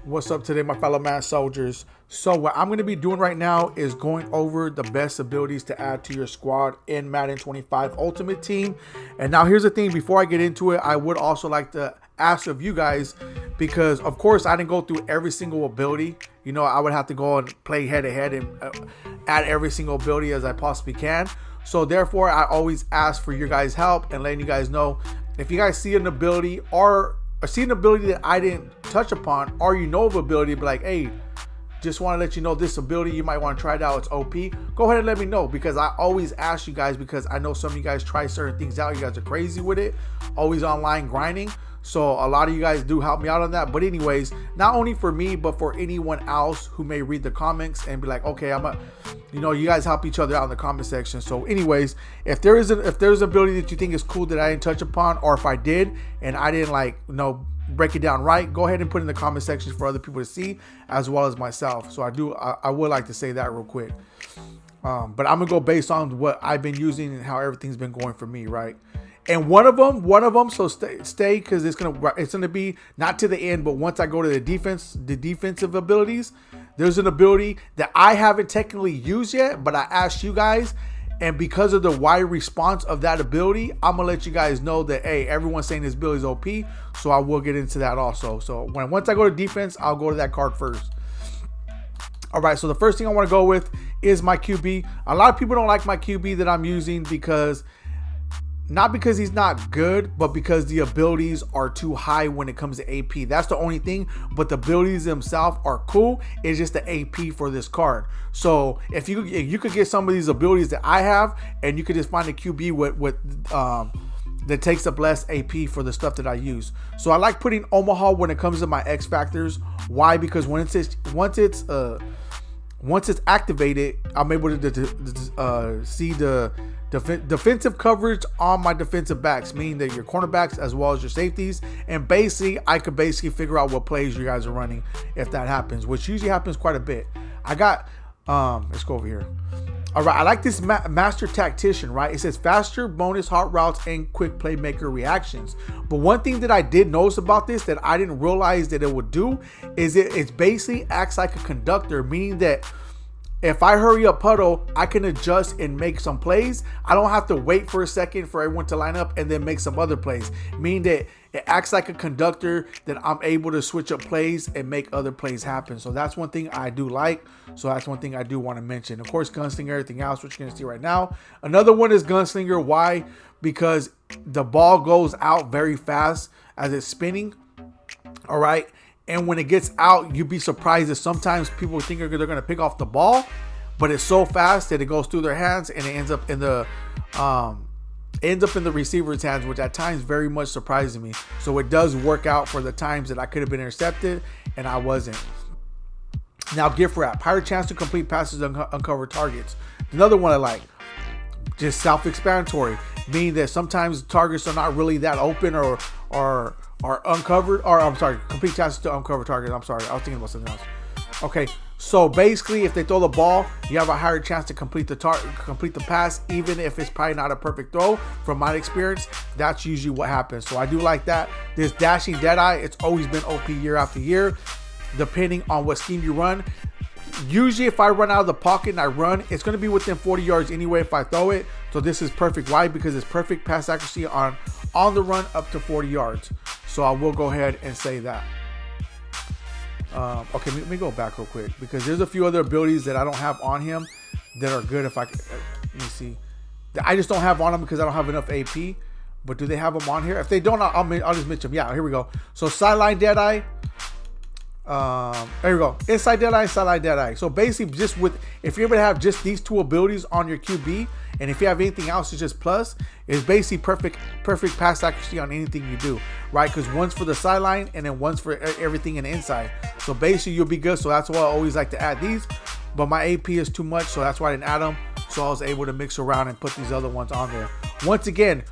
What's up today, my fellow man soldiers? So what I'm going to be doing right now is going over the best abilities to add to your squad in Madden 25 Ultimate Team. And now here's the thing, before I get into it, I would also like to ask of you guys, because of course I didn't go through every single ability. You know, I would have to go and play head to head and add every single ability as I possibly can. So therefore, I always ask for your guys' help and letting you guys know if you guys see an ability or see an ability that I didn't touch upon, or you know of ability, be like, hey, just want to let you know this ability, you might want to try it out, it's OP. Go ahead and let me know, because I always ask you guys, because I know some of you guys try certain things out. You guys are crazy with it, always online grinding. So a lot of you guys do help me out on that. But anyways, not only for me, but for anyone else who may read the comments and be like, okay, you guys help each other out in the comment section. So anyways, if there's an ability that you think is cool that I didn't touch upon, or if I did and I didn't break it down right, go ahead and put it in the comment section for other people to see, as well as myself. So I would like to say that real quick. But I'm gonna go based on what I've been using and how everything's been going for me, right? And one of them. So stay, because it's gonna be not to the end, but once I go to the defensive abilities, there's an ability that I haven't technically used yet, but I asked you guys, and because of the wide response of that ability, I'm gonna let you guys know that, hey, everyone's saying this ability is OP, so I will get into that also. So once I go to defense, I'll go to that card first. All right, so the first thing I want to go with is my QB. A lot of people don't like my QB that I'm using, because not because he's not good, but because the abilities are too high when it comes to AP. That's the only thing, but the abilities themselves are cool. It's just the AP for this card. So if you could get some of these abilities that I have, and you could just find a QB that takes up less AP for the stuff that I use. So I like putting Omaha when it comes to my X factors. Why? Because once it's activated, I'm able to see the defensive coverage on my defensive backs, meaning that your cornerbacks as well as your safeties. And basically, I could figure out what plays you guys are running if that happens, which usually happens quite a bit. I got, let's go over here. All right, I like this Master Tactician, right? It says faster bonus hot routes and quick playmaker reactions. But one thing that I did notice about this that I didn't realize that it would do is it basically acts like a conductor, meaning that if I hurry up puddle, I can adjust and make some plays. I don't have to wait for a second for everyone to line up and then make some other plays, meaning that it acts like a conductor, that I'm able to switch up plays and make other plays happen. So that's one thing I do like. So that's one thing I do want to mention. Of course, Gunslinger, everything else, which you're going to see right now. Another one is Gunslinger. Why? Because the ball goes out very fast as it's spinning. All right. And when it gets out, you'd be surprised that sometimes people think they're going to pick off the ball, but it's so fast that it goes through their hands and it ends up in the receiver's hands, which at times very much surprises me. So it does work out for the times that I could have been intercepted and I wasn't. Now, gift wrap, higher chance to complete passes and uncover targets. Another one I like, just self-explanatory, meaning that sometimes targets are not really that open or uncovered, or I'm sorry, complete chances to uncover targets. I'm sorry, I was thinking about something else. Okay, so basically, if they throw the ball, you have a higher chance to complete the pass, even if it's probably not a perfect throw. From my experience, that's usually what happens. So I do like that. This dashing deadeye, it's always been OP year after year, depending on what scheme you run. Usually, if I run out of the pocket and I run, it's going to be within 40 yards anyway if I throw it. So this is perfect. Why? Because it's perfect pass accuracy on the run up to 40 yards. So I will go ahead and say that. Okay, let me go back real quick, because there's a few other abilities that I don't have on him that are good. Let me see. I just don't have on him because I don't have enough AP. But do they have them on here? If they don't, I'll just mention them. Yeah, here we go. So sideline deadeye. There we go. Inside deadeye, sideline deadeye. So basically, if you're able to have just these two abilities on your QB, and if you have anything else, it's just plus. It's basically perfect pass accuracy on anything you do, right? Because one's for the sideline and then one's for everything in the inside. So basically, you'll be good. So that's why I always like to add these. But my AP is too much, so that's why I didn't add them. So I was able to mix around and put these other ones on there. Once again,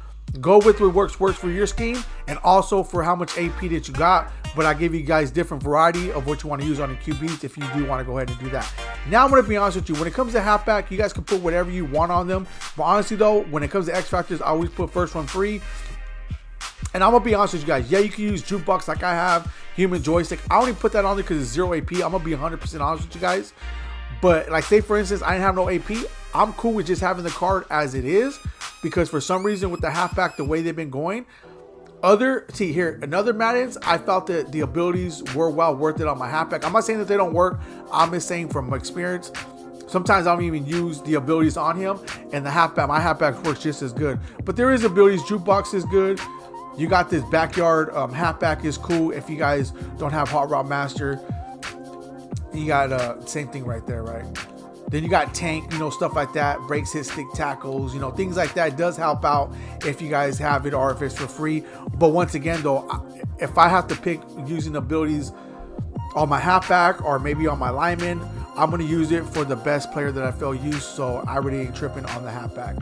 go with what works for your scheme, and also for how much AP that you got. But I give you guys different variety of what you want to use on the QBs if you do want to go ahead and do that. Now I'm going to be honest with you. When it comes to halfback, you guys can put whatever you want on them. But honestly though, when it comes to X factors, I always put first one free. And I'm gonna be honest with you guys. Yeah, you can use jukebox like I have, human joystick. I only put that on there because it's 0 AP. I'm gonna be 100% honest with you guys. But like, say for instance, I didn't have no AP. I'm cool with just having the card as it is, because for some reason with the halfback, the way they've been going, another Maddens, I felt that the abilities were well worth it on my halfback. I'm not saying that they don't work. I'm just saying from experience, sometimes I don't even use the abilities on him, and my halfback works just as good. But there is abilities. Jukebox is good. You got this backyard halfback is cool. If you guys don't have Hot Route Master, you got same thing right there, right? Then you got tank, stuff like that, breaks, hit, stick, tackles, things like that. It does help out if you guys have it or if it's for free. But once again, though, if I have to pick using abilities on my halfback or maybe on my lineman, I'm going to use it for the best player that I feel used. So I really ain't tripping on the halfback.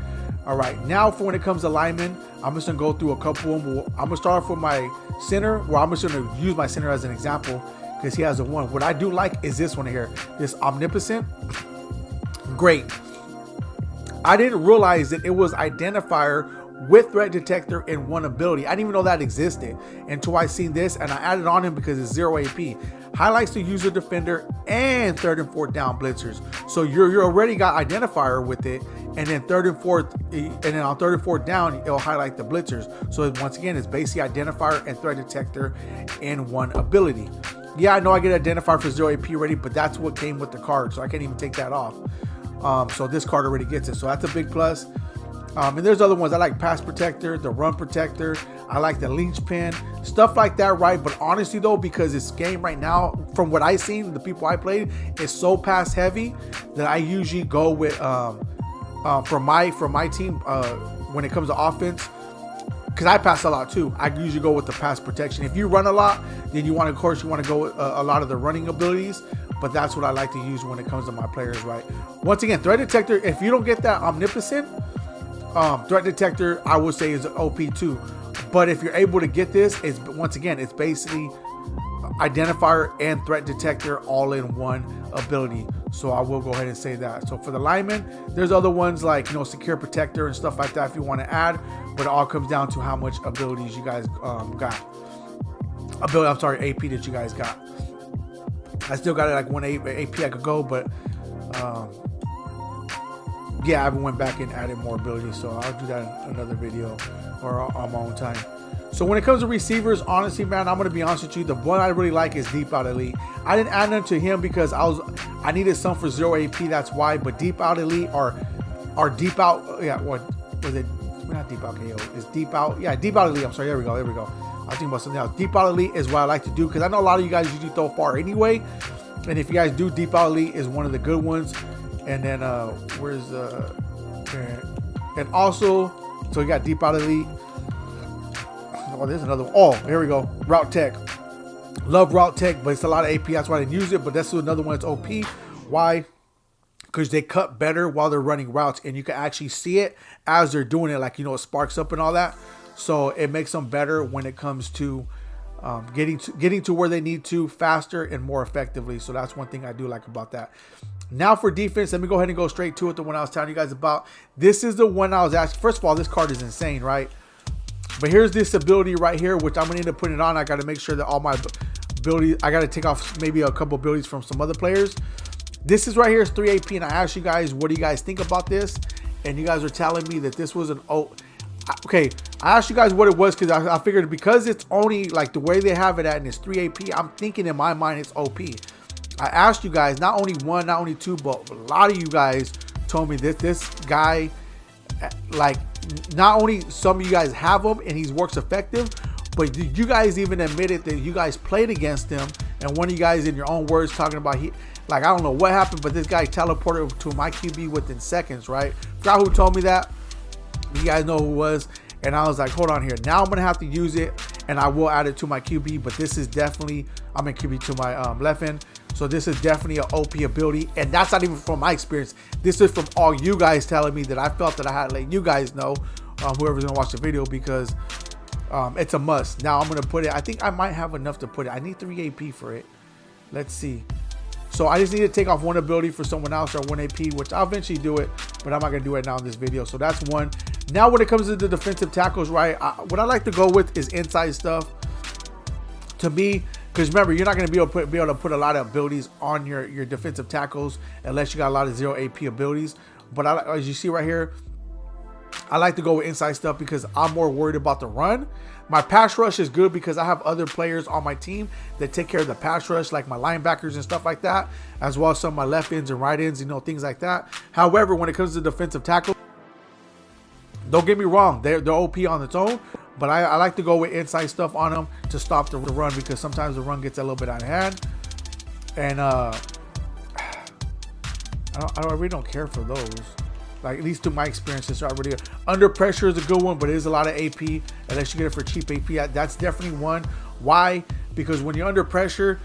All right, now for when it comes to linemen, I'm just going to go through a couple of them. I'm going to start off with my center, where I'm just going to use my center as an example because he has a one. What I do like is this one here, this Omnipotent. Great. I didn't realize that it was identifier with threat detector in one ability. I didn't even know that existed until I seen this, and I added on him because it's 0 AP. Highlights the user defender and third and fourth down blitzers. So you're already got identifier with it, and then on third and fourth down, it'll highlight the blitzers. So once again, it's basically identifier and threat detector in one ability. Yeah, I know I get identifier for 0 AP already, but that's what came with the card, so I can't even take that off. So this card already gets it, so that's a big plus. And there's other ones. I like pass protector, the run protector. I like the lynch pin, stuff like that, right? But honestly though, because this game right now, from what I seen, the people I played, is so pass heavy that I usually go with from my team when it comes to offense, because I pass a lot too. I usually go with the pass protection. If you run a lot, then you want to go with a lot of the running abilities. But that's what I like to use when it comes to my players, right? Once again, threat detector, if you don't get that Omnipotent, threat detector, I would say is OP too. But if you're able to get this, it's basically identifier and threat detector all in one ability. So I will go ahead and say that. So for the linemen, there's other ones like, secure protector and stuff like that if you want to add, but it all comes down to how much abilities you guys got. AP that you guys got. I still got it like one AP I could go, but yeah, I haven't went back and added more abilities, so I'll do that in another video or on my own time. So when it comes to receivers, honestly, man, I'm gonna be honest with you. The one I really like is Deep Out Elite. I didn't add them to him because I needed some for 0 AP. That's why. But Deep Out Elite or Deep Out, yeah, what was it? Not Deep Out KO. It's Deep Out. Yeah, Deep Out Elite. I'm sorry. There we go. I was thinking about something else. Deep Out Elite is what I like to do because I know a lot of you guys usually throw far anyway. And if you guys do, Deep Out Elite is one of the good ones. And then where's and also, so we got Deep Out Elite. Oh, there's another one. Oh, here we go. Route Tech. Love Route Tech, but it's a lot of AP. That's why I didn't use it. But that's another one that's OP. Why? Because they cut better while they're running routes, and you can actually see it as they're doing it. Like, it sparks up and all that. So it makes them better when it comes to getting to where they need to faster and more effectively. So that's one thing I do like about that. Now for defense, let me go ahead and go straight to it. The one I was telling you guys about. This is the one I was asking. First of all, this card is insane, right? But here's this ability right here, which I'm gonna end up putting it on. I got to make sure that all my abilities, I got to take off maybe a couple abilities from some other players. This is right here is 3 AP, and I asked you guys, what do you guys think about this? And you guys are telling me that this was an okay. I asked you guys what it was because I figured because it's only like the way they have it at and it's 3 AP, I'm thinking in my mind it's OP. I asked you guys, not only one, not only two, but a lot of you guys told me that this guy, like, not only some of you guys have him and he works effective, but you guys even admitted that you guys played against him, and one of you guys in your own words talking about I don't know what happened, but this guy teleported to my QB within seconds, right? Forgot who told me that. You guys know who it was. And I was like, hold on here. Now I'm going to have to use it, and I will add it to my QB, but this is definitely, I'm in QB to my left end. So this is definitely an OP ability, and that's not even from my experience. This is from all you guys telling me that I felt that I had to let you guys know, whoever's going to watch the video, because it's a must. Now I'm going to put it, I think I might have enough to put it. I need 3 AP for it. Let's see. So I just need to take off one ability for someone else or 1 AP, which I'll eventually do it, but I'm not going to do it now in this video. So that's one. Now, when it comes to the defensive tackles, right, what I like to go with is inside stuff. To me, because remember, you're not going to be able to put a lot of abilities on your defensive tackles unless you got a lot of 0 AP abilities. But as you see right here, I like to go with inside stuff because I'm more worried about the run. My pass rush is good because I have other players on my team that take care of the pass rush, like my linebackers and stuff like that, as well as some of my left ends and right ends, you know, things like that. However, when it comes to defensive tackle, don't get me wrong, they're OP on its own, but I like to go with inside stuff on them to stop the run because sometimes the run gets a little bit out of hand. And I really don't care for those. Like, at least to my experiences, are already under pressure is a good one, but it is a lot of AP unless you get it for cheap AP. That's definitely one. Why? Because when you're under pressure,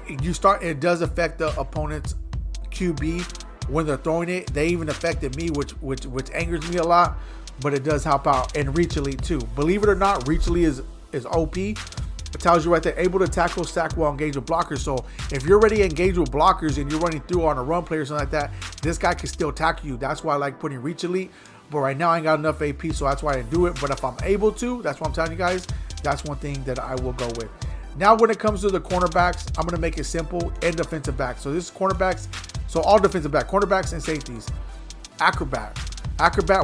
it does affect the opponent's QB when they're throwing it. They even affected me, which angers me a lot, but it does help out. And reach elite too. Believe it or not, reach elite is OP. It tells you right there, able to tackle, sack well, engage with blockers. So if you're already engaged with blockers and you're running through on a run play or something like that, this guy can still tackle you. That's why I like putting reach elite. But right now I ain't got enough AP, so that's why I didn't do it. But if I'm able to, that's what I'm telling you guys, that's one thing that I will go with. Now, when it comes to the cornerbacks, I'm going to make it simple and defensive backs. So this is cornerbacks. So all defensive back, cornerbacks and safeties. Acrobat.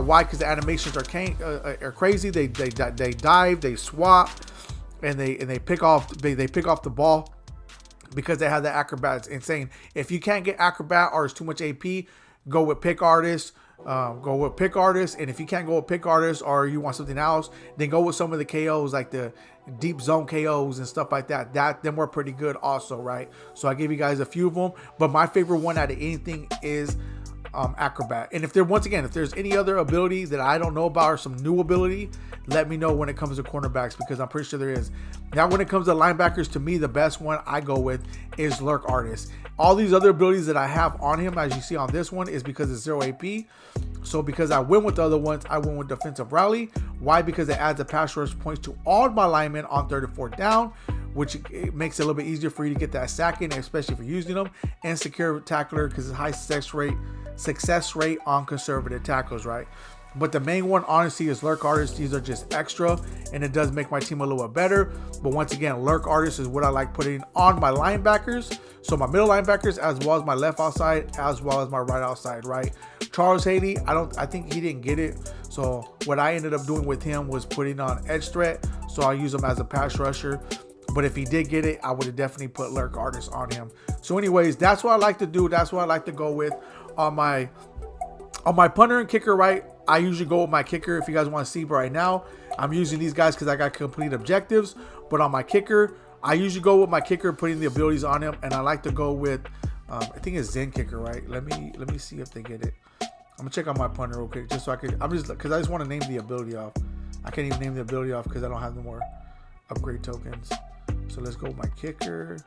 Why? Because the animations are crazy. They dive, they swap, and they pick off the ball because they have the acrobat. It's insane. If you can't get acrobat or it's too much AP, go with pick artist. And if you can't go with pick artist or you want something else, then go with some of the KOs like the deep zone KOs and stuff like that. Them were pretty good also, right? So I gave you guys a few of them, but my favorite one out of anything is acrobat. And if there's any other ability that I don't know about or some new ability, let me know when it comes to cornerbacks, because I'm pretty sure there is. Now, when it comes to linebackers, to me, the best one I go with is Lurk Artist. All these other abilities that I have on him, as you see on this one, is because it's 0 AP. So because I went with the other ones, I went with Defensive Rally. Why? Because it adds a pass rush points to all my linemen on 3rd and 4th down, which it makes it a little bit easier for you to get that sack in, especially if you're using them. And Secure Tackler, because it's high success rate on conservative tackles, right? But the main one, honestly, is Lurk Artist. These are just extra, and it does make my team a little bit better. But once again, Lurk Artist is what I like putting on my linebackers. So my middle linebackers, as well as my left outside, as well as my right outside, right? Charles Haley, I think he didn't get it. So what I ended up doing with him was putting on edge threat. So I use him as a pass rusher. But if he did get it, I would have definitely put Lurk Artist on him. So anyways, that's what I like to do. That's what I like to go with on my punter and kicker, right? I usually go with my kicker. If you guys want to see, but right now I'm using these guys because I got complete objectives. But on my kicker, I usually go with my kicker, putting the abilities on him, and I like to go with I think it's Zen Kicker, right? Let me see if they get it. I'm gonna check on my punter real quick, just so I can. Because I just want to name the ability off. I can't even name the ability off because I don't have no more upgrade tokens. So let's go with my kicker.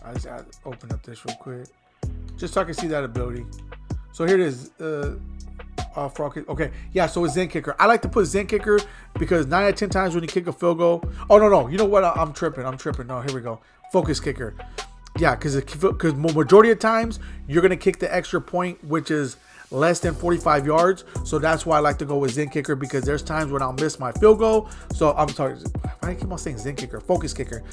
I just open up this real quick, just so I can see that ability. So here it is. Okay, yeah, so it's Zen Kicker. I like to put Zen Kicker because 9 out of 10 times when you kick a field goal. Oh, no. You know what? I'm tripping. No, here we go. Focus Kicker. Yeah, because majority of times you're going to kick the extra point, which is less than 45 yards. So that's why I like to go with Zen Kicker, because there's times when I'll miss my field goal. So I'm sorry. Why do I keep on saying Zen Kicker? Focus Kicker.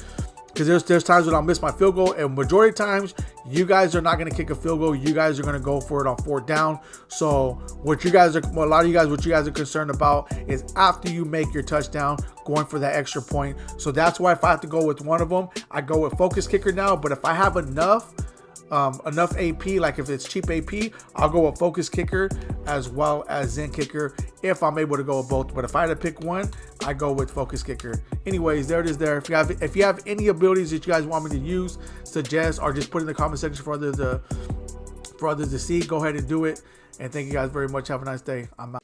Because there's times when I'll miss my field goal, and majority of times you guys are not going to kick a field goal. You guys are going to go for it on 4th down. So a lot of you guys are concerned about is after you make your touchdown, going for that extra point. So that's why if I have to go with one of them, I go with Focus Kicker now. But if I have enough AP, like if it's cheap AP, I'll go with Focus Kicker as well as Zen Kicker if I'm able to go with both. But if I had to pick one, I go with Focus Kicker. Anyways, there it is there. If you have any abilities that you guys want me to use, suggest, or just put in the comment section for others to see, go ahead and do it. And thank you guys very much. Have a nice day. I'm out.